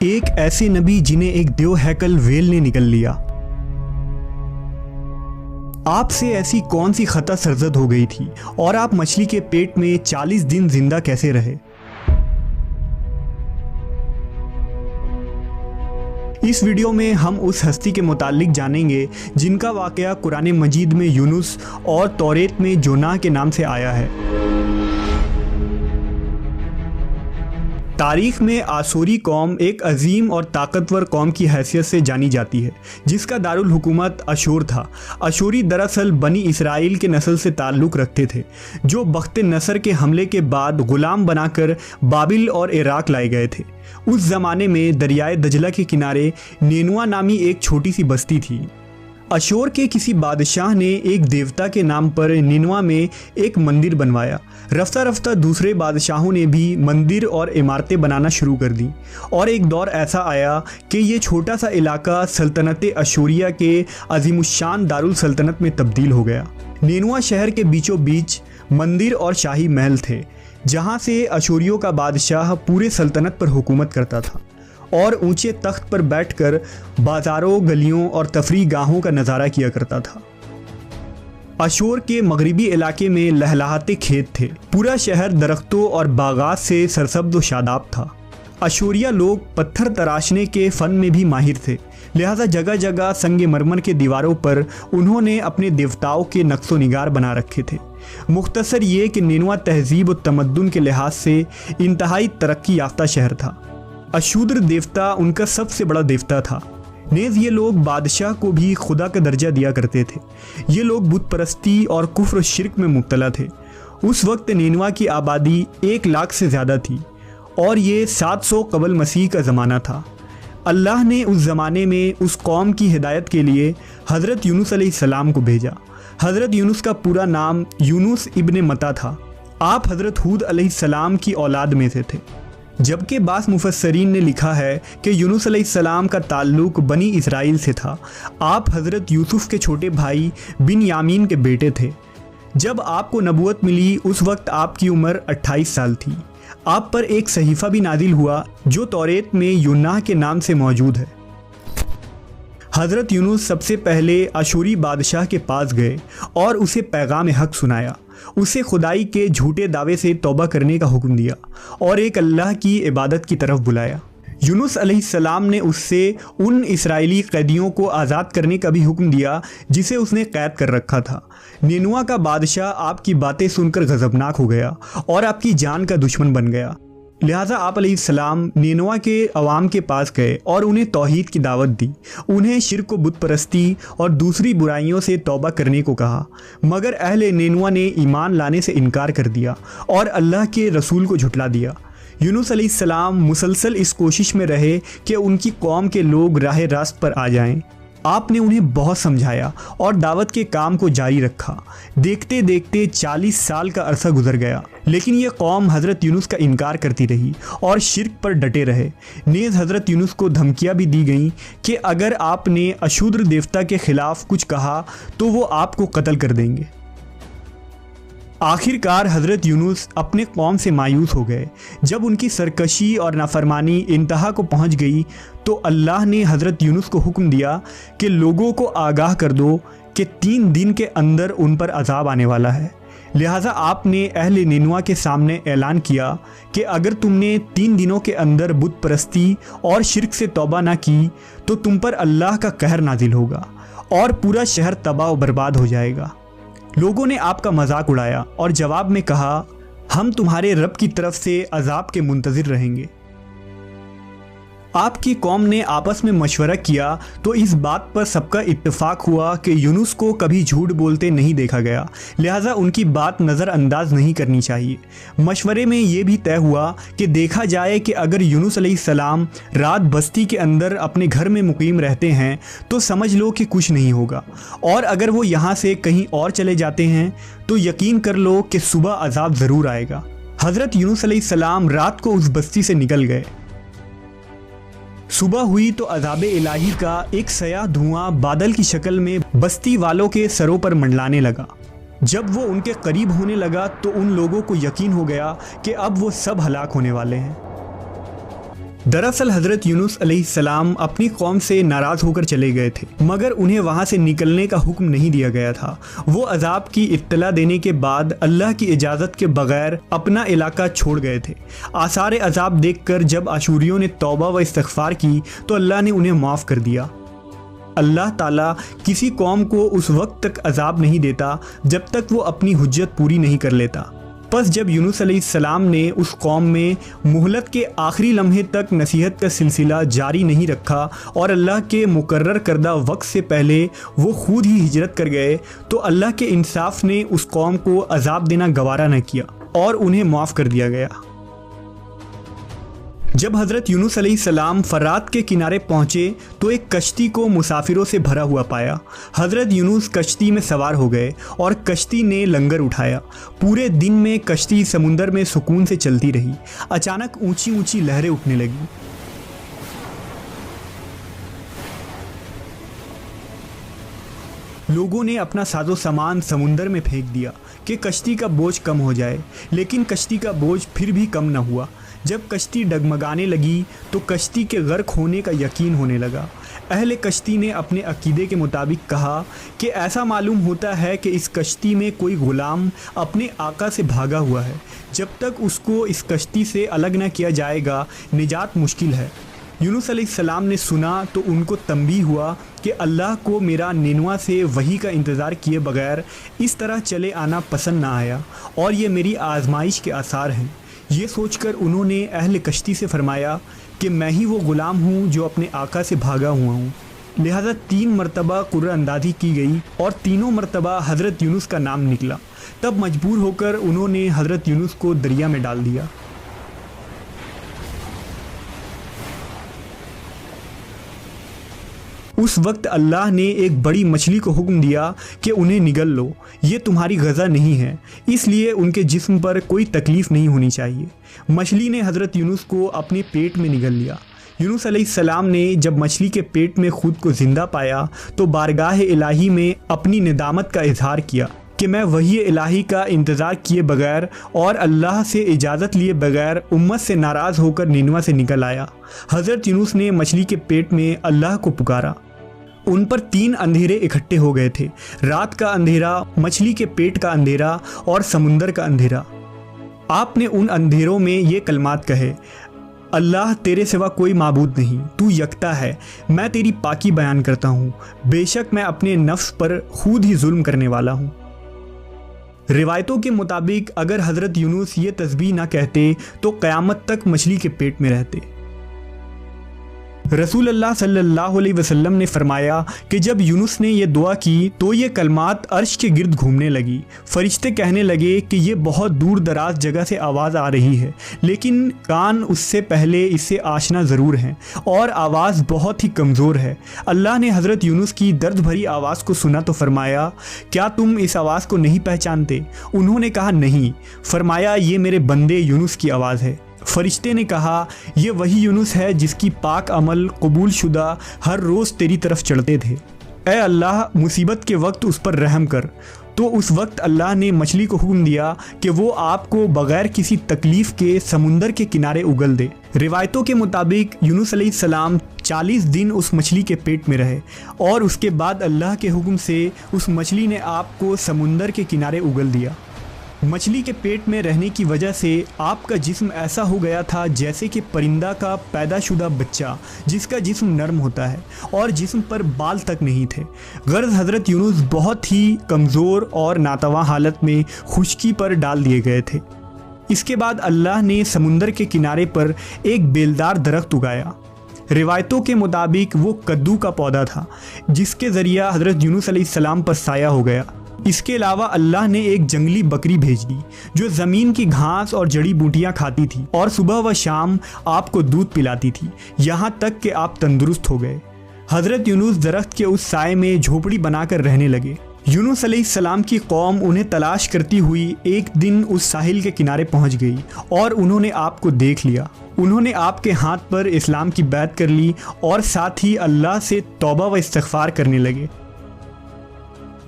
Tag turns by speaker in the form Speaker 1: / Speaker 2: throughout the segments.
Speaker 1: ایک ایسے نبی جنہیں ایک دیو ہیکل ویل نے نگل لیا۔ آپ سے ایسی کون سی خطا سرزد ہو گئی تھی اور آپ مچھلی کے پیٹ میں 40 دن زندہ کیسے رہے؟ اس ویڈیو میں ہم اس ہستی کے متعلق جانیں گے جن کا واقعہ قرآن مجید میں یونس اور توریت میں جوناہ کے نام سے آیا ہے۔ تاریخ میں آشوری قوم ایک عظیم اور طاقتور قوم کی حیثیت سے جانی جاتی ہے جس کا دارالحکومت اشور تھا۔ اشوری دراصل بنی اسرائیل کے نسل سے تعلق رکھتے تھے جو بخت نصر کے حملے کے بعد غلام بنا کر بابل اور عراق لائے گئے تھے۔ اس زمانے میں دریائے دجلہ کے کنارے نینوا نامی ایک چھوٹی سی بستی تھی۔ اشور کے کسی بادشاہ نے ایک دیوتا کے نام پر نینوا میں ایک مندر بنوایا۔ رفتہ رفتہ دوسرے بادشاہوں نے بھی مندر اور عمارتیں بنانا شروع کر دیں اور ایک دور ایسا آیا کہ یہ چھوٹا سا علاقہ سلطنت اشوریہ کے عظیم الشان دارالسلطنت میں تبدیل ہو گیا۔ نینوا شہر کے بیچوں بیچ مندر اور شاہی محل تھے جہاں سے اشوریوں کا بادشاہ پورے سلطنت پر حکومت کرتا تھا اور اونچے تخت پر بیٹھ کر بازاروں، گلیوں اور تفریح گاہوں کا نظارہ کیا کرتا تھا۔ اشور کے مغربی علاقے میں لہلہاتے کھیت تھے۔ پورا شہر درختوں اور باغات سے سرسبز و شاداب تھا۔ اشوریہ لوگ پتھر تراشنے کے فن میں بھی ماہر تھے، لہذا جگہ جگہ سنگ مرمر کے دیواروں پر انہوں نے اپنے دیوتاؤں کے نقش و نگار بنا رکھے تھے۔ مختصر یہ کہ نینوا تہذیب و تمدن کے لحاظ سے انتہائی ترقی یافتہ شہر تھا۔ اشودر دیوتا ان کا سب سے بڑا دیوتا تھا۔ نیز یہ لوگ بادشاہ کو بھی خدا کا درجہ دیا کرتے تھے۔ یہ لوگ بت پرستی اور کفر و شرک میں مبتلا تھے۔ اس وقت نینوا کی آبادی 1 لاکھ سے زیادہ تھی اور یہ 700 قبل مسیح کا زمانہ تھا۔ اللہ نے اس زمانے میں اس قوم کی ہدایت کے لیے حضرت یونس علیہ السلام کو بھیجا۔ حضرت یونس کا پورا نام یونس ابن متا تھا۔ آپ حضرت ہود علیہ السلام کی اولاد میں سے تھے، جبکہ بعض مفسرین نے لکھا ہے کہ یونس علیہ السلام کا تعلق بنی اسرائیل سے تھا۔ آپ حضرت یوسف کے چھوٹے بھائی بن یامین کے بیٹے تھے۔ جب آپ کو نبوت ملی اس وقت آپ کی عمر 28 سال تھی۔ آپ پر ایک صحیفہ بھی نازل ہوا جو توریت میں یوناہ کے نام سے موجود ہے۔ حضرت یونس سب سے پہلے اشوری بادشاہ کے پاس گئے اور اسے پیغام حق سنایا۔ اسے خدائی کے جھوٹے دعوے سے توبہ کرنے کا حکم دیا اور ایک اللہ کی عبادت کی طرف بلایا۔ یونس علیہ السلام نے اس سے ان اسرائیلی قیدیوں کو آزاد کرنے کا بھی حکم دیا جسے اس نے قید کر رکھا تھا۔ نینوا کا بادشاہ آپ کی باتیں سن کر غضبناک ہو گیا اور آپ کی جان کا دشمن بن گیا، لہٰذا آپ علیہ السلام نینوا کے عوام کے پاس گئے اور انہیں توحید کی دعوت دی۔ انہیں شرک و بت پرستی اور دوسری برائیوں سے توبہ کرنے کو کہا، مگر اہل نینوا نے ایمان لانے سے انکار کر دیا اور اللہ کے رسول کو جھٹلا دیا۔ یونس علیہ السلام مسلسل اس کوشش میں رہے کہ ان کی قوم کے لوگ راہ راست پر آ جائیں۔ آپ نے انہیں بہت سمجھایا اور دعوت کے کام کو جاری رکھا۔ دیکھتے دیکھتے 40 سال کا عرصہ گزر گیا، لیکن یہ قوم حضرت یونس کا انکار کرتی رہی اور شرک پر ڈٹے رہے۔ نیز حضرت یونس کو دھمکیاں بھی دی گئیں کہ اگر آپ نے اشودر دیوتا کے خلاف کچھ کہا تو وہ آپ کو قتل کر دیں گے۔ آخر کار حضرت یونس اپنے قوم سے مایوس ہو گئے۔ جب ان کی سرکشی اور نافرمانی انتہا کو پہنچ گئی تو اللہ نے حضرت یونس کو حکم دیا کہ لوگوں کو آگاہ کر دو کہ 3 دن کے اندر ان پر عذاب آنے والا ہے۔ لہٰذا آپ نے اہل نینوا کے سامنے اعلان کیا کہ اگر تم نے 3 دنوں کے اندر بت پرستی اور شرک سے توبہ نہ کی تو تم پر اللہ کا قہر نازل ہوگا اور پورا شہر تباہ و برباد ہو جائے گا۔ لوگوں نے آپ کا مذاق اڑایا اور جواب میں کہا، ہم تمہارے رب کی طرف سے عذاب کے منتظر رہیں گے۔ آپ کی قوم نے آپس میں مشورہ کیا تو اس بات پر سب کا اتفاق ہوا کہ یونس کو کبھی جھوٹ بولتے نہیں دیکھا گیا، لہٰذا ان کی بات نظر انداز نہیں کرنی چاہیے۔ مشورے میں یہ بھی طے ہوا کہ دیکھا جائے کہ اگر یونس علیہ السلام رات بستی کے اندر اپنے گھر میں مقیم رہتے ہیں تو سمجھ لو کہ کچھ نہیں ہوگا، اور اگر وہ یہاں سے کہیں اور چلے جاتے ہیں تو یقین کر لو کہ صبح عذاب ضرور آئے گا۔ حضرت یونس علیہ السلام رات کو اس بستی سے نکل گئے۔ صبح ہوئی تو عذاب الہی کا ایک سیاہ دھواں بادل کی شکل میں بستی والوں کے سروں پر منڈلانے لگا۔ جب وہ ان کے قریب ہونے لگا تو ان لوگوں کو یقین ہو گیا کہ اب وہ سب ہلاک ہونے والے ہیں۔ دراصل حضرت یونس علیہ السلام اپنی قوم سے ناراض ہو کر چلے گئے تھے، مگر انہیں وہاں سے نکلنے کا حکم نہیں دیا گیا تھا۔ وہ عذاب کی اطلاع دینے کے بعد اللہ کی اجازت کے بغیر اپنا علاقہ چھوڑ گئے تھے۔ آثار عذاب دیکھ کر جب اشوریوں نے توبہ و استغفار کی تو اللہ نے انہیں معاف کر دیا۔ اللہ تعالیٰ کسی قوم کو اس وقت تک عذاب نہیں دیتا جب تک وہ اپنی حجت پوری نہیں کر لیتا۔ پس جب یونس علیہ السلام نے اس قوم میں مہلت کے آخری لمحے تک نصیحت کا سلسلہ جاری نہیں رکھا اور اللہ کے مقرر کردہ وقت سے پہلے وہ خود ہی ہجرت کر گئے، تو اللہ کے انصاف نے اس قوم کو عذاب دینا گوارا نہ کیا اور انہیں معاف کر دیا گیا۔ جب حضرت یونس علیہ السلام فرات کے کنارے پہنچے تو ایک کشتی کو مسافروں سے بھرا ہوا پایا۔ حضرت یونس کشتی میں سوار ہو گئے اور کشتی نے لنگر اٹھایا۔ پورے دن میں کشتی سمندر میں سکون سے چلتی رہی۔ اچانک اونچی اونچی لہریں اٹھنے لگیں۔ لوگوں نے اپنا ساز و سامان سمندر میں پھینک دیا کہ کشتی کا بوجھ کم ہو جائے، لیکن کشتی کا بوجھ پھر بھی کم نہ ہوا۔ جب کشتی ڈگمگانے لگی تو کشتی کے غرق ہونے کا یقین ہونے لگا۔ اہل کشتی نے اپنے عقیدے کے مطابق کہا کہ ایسا معلوم ہوتا ہے کہ اس کشتی میں کوئی غلام اپنے آقا سے بھاگا ہوا ہے، جب تک اس کو اس کشتی سے الگ نہ کیا جائے گا نجات مشکل ہے۔ یونس علیہ السلام نے سنا تو ان کو تنبیہ ہوا کہ اللہ کو میرا نینوا سے وحی کا انتظار کیے بغیر اس طرح چلے آنا پسند نہ آیا اور یہ میری آزمائش کے آثار ہیں۔ یہ سوچ کر انہوں نے اہل کشتی سے فرمایا کہ میں ہی وہ غلام ہوں جو اپنے آقا سے بھاگا ہوا ہوں۔ لہذا 3 مرتبہ قرعہ اندازی کی گئی اور تینوں مرتبہ حضرت یونس کا نام نکلا۔ تب مجبور ہو کر انہوں نے حضرت یونس کو دریا میں ڈال دیا۔ اس وقت اللہ نے ایک بڑی مچھلی کو حکم دیا کہ انہیں نگل لو، یہ تمہاری غذا نہیں ہے، اس لیے ان کے جسم پر کوئی تکلیف نہیں ہونی چاہیے۔ مچھلی نے حضرت یونس کو اپنے پیٹ میں نگل لیا۔ یونس علیہ السلام نے جب مچھلی کے پیٹ میں خود کو زندہ پایا تو بارگاہ الہی میں اپنی ندامت کا اظہار کیا کہ میں وحی الہی کا انتظار کیے بغیر اور اللہ سے اجازت لیے بغیر امت سے ناراض ہو کر نینوا سے نکل آیا۔ حضرت یونس نے مچھلی کے پیٹ میں اللہ کو پکارا۔ ان پر 3 اندھیرے اکٹھے ہو گئے تھے، رات کا اندھیرا، مچھلی کے پیٹ کا اندھیرا اور سمندر کا اندھیرا۔ آپ نے ان اندھیروں میں یہ کلمات کہے: اللہ تیرے سوا کوئی معبود نہیں، تو یکتا ہے، میں تیری پاکی بیان کرتا ہوں، بے شک میں اپنے نفس پر خود ہی ظلم کرنے والا ہوں۔ روایتوں کے مطابق اگر حضرت یونس یہ تسبیح نہ کہتے تو قیامت تک مچھلی کے پیٹ میں رہتے۔ رسول اللہ صلی اللہ علیہ وسلم نے فرمایا کہ جب یونس نے یہ دعا کی تو یہ کلمات عرش کے گرد گھومنے لگی۔ فرشتے کہنے لگے کہ یہ بہت دور دراز جگہ سے آواز آ رہی ہے، لیکن کان اس سے پہلے اس سے آشنا ضرور ہیں اور آواز بہت ہی کمزور ہے۔ اللہ نے حضرت یونس کی درد بھری آواز کو سنا تو فرمایا: کیا تم اس آواز کو نہیں پہچانتے؟ انہوں نے کہا نہیں۔ فرمایا: یہ میرے بندے یونس کی آواز ہے۔ فرشتے نے کہا: یہ وہی یونس ہے جس کی پاک عمل قبول شدہ ہر روز تیری طرف چڑھتے تھے۔ اے اللہ، مصیبت کے وقت اس پر رحم کر۔ تو اس وقت اللہ نے مچھلی کو حکم دیا کہ وہ آپ کو بغیر کسی تکلیف کے سمندر کے کنارے اگل دے۔ روایتوں کے مطابق یونس علیہ السلام 40 دن اس مچھلی کے پیٹ میں رہے اور اس کے بعد اللہ کے حکم سے اس مچھلی نے آپ کو سمندر کے کنارے اگل دیا۔ مچھلی کے پیٹ میں رہنے کی وجہ سے آپ کا جسم ایسا ہو گیا تھا جیسے کہ پرندہ کا پیدا شدہ بچہ جس کا جسم نرم ہوتا ہے اور جسم پر بال تک نہیں تھے۔ غرض حضرت یونس بہت ہی کمزور اور ناتواں حالت میں خشکی پر ڈال دیے گئے تھے۔ اس کے بعد اللہ نے سمندر کے کنارے پر ایک بیلدار درخت اگایا۔ روایتوں کے مطابق وہ کدو کا پودا تھا جس کے ذریعہ حضرت یونس علیہ السلام پر سایہ ہو گیا۔ اس کے علاوہ اللہ نے ایک جنگلی بکری بھیج دی جو زمین کی گھاس اور جڑی بوٹیاں کھاتی تھی اور صبح و شام آپ کو دودھ پلاتی تھی، یہاں تک کہ آپ تندرست ہو گئے۔ حضرت یونس درخت کے اس سائے میں جھوپڑی بنا کر رہنے لگے۔ یونس علیہ السلام کی قوم انہیں تلاش کرتی ہوئی ایک دن اس ساحل کے کنارے پہنچ گئی اور انہوں نے آپ کو دیکھ لیا۔ انہوں نے آپ کے ہاتھ پر اسلام کی بیعت کر لی اور ساتھ ہی اللہ سے توبہ و استغفار کرنے لگے۔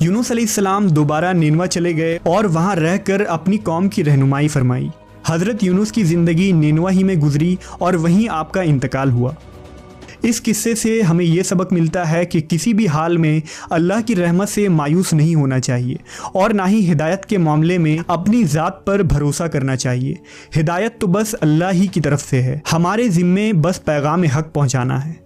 Speaker 1: یونس علیہ السلام دوبارہ نینوا چلے گئے اور وہاں رہ کر اپنی قوم کی رہنمائی فرمائی۔ حضرت یونس کی زندگی نینوا ہی میں گزری اور وہیں آپ کا انتقال ہوا۔ اس قصے سے ہمیں یہ سبق ملتا ہے کہ کسی بھی حال میں اللہ کی رحمت سے مایوس نہیں ہونا چاہیے اور نہ ہی ہدایت کے معاملے میں اپنی ذات پر بھروسہ کرنا چاہیے۔ ہدایت تو بس اللہ ہی کی طرف سے ہے، ہمارے ذمے بس پیغام حق پہنچانا ہے۔